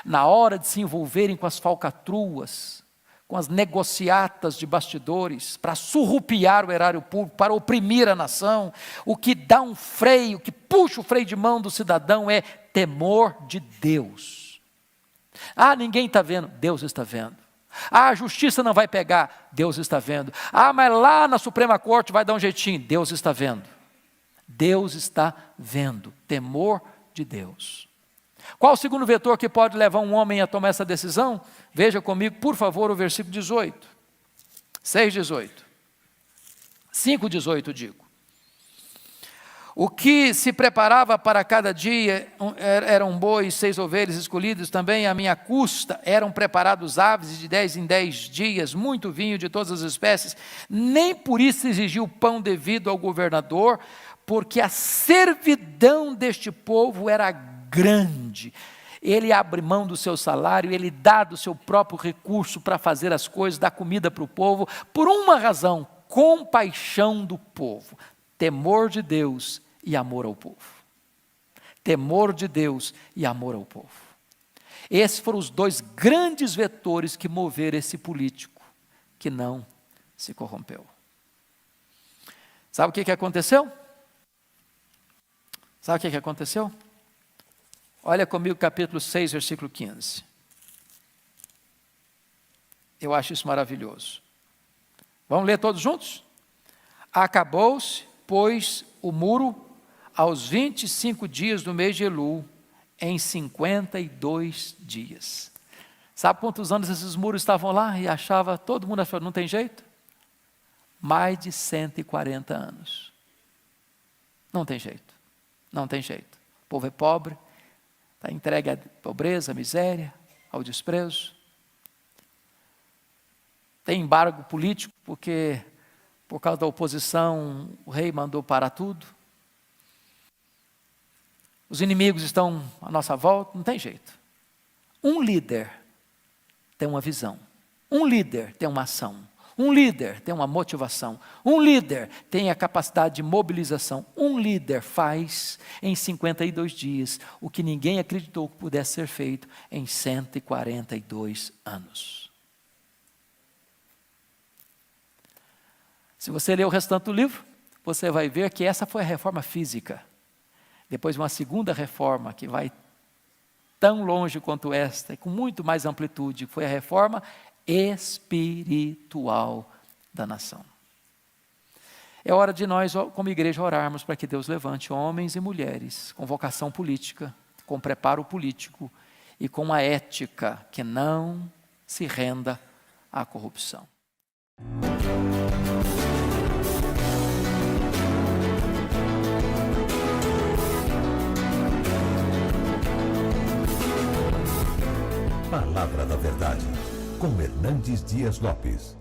Na hora de se envolverem com as falcatruas, com as negociatas de bastidores, para surrupiar o erário público, para oprimir a nação, o que dá um freio, o que puxa o freio de mão do cidadão é temor de Deus. Ninguém está vendo, Deus está vendo. A justiça não vai pegar, Deus está vendo. Mas lá na Suprema Corte vai dar um jeitinho, Deus está vendo. Deus está vendo, temor de Deus. Qual o segundo vetor que pode levar um homem a tomar essa decisão? Veja comigo, por favor, o versículo 18. 6:18. 5:18 digo. O que se preparava para cada dia eram bois, 6 ovelhas escolhidas também à minha custa, eram preparados aves de 10 em 10 dias, muito vinho de todas as espécies, nem por isso exigiu pão devido ao governador, porque a servidão deste povo era grande. Ele abre mão do seu salário, ele dá do seu próprio recurso para fazer as coisas, dá comida para o povo, por uma razão: compaixão do povo, temor de Deus e amor ao povo. Temor de Deus e amor ao povo. Esses foram os dois grandes vetores que moveram esse político, que não se corrompeu. Sabe o que aconteceu? Sabe o que aconteceu? Olha comigo capítulo 6, versículo 15. Eu acho isso maravilhoso. Vamos ler todos juntos? Acabou-se, pois, o muro aos 25 dias do mês de Elul, em 52 dias. Sabe quantos anos esses muros estavam lá? E todo mundo achou, não tem jeito? mais de 140 anos. Não tem jeito, não tem jeito. O povo é pobre, está entregue à pobreza, à miséria, ao desprezo. Tem embargo político, porque por causa da oposição o rei mandou parar tudo. Os inimigos estão à nossa volta, não tem jeito. Um líder tem uma visão, um líder tem uma ação, um líder tem uma motivação, um líder tem a capacidade de mobilização, um líder faz em 52 dias o que ninguém acreditou que pudesse ser feito em 142 anos. Se você ler o restante do livro, você vai ver que essa foi a reforma física. Depois uma segunda reforma que vai tão longe quanto esta e com muito mais amplitude, foi a reforma espiritual da nação. É hora de nós, como igreja, orarmos para que Deus levante homens e mulheres com vocação política, com preparo político e com uma ética que não se renda à corrupção. Palavra da Verdade, com Hernandes Dias Lopes.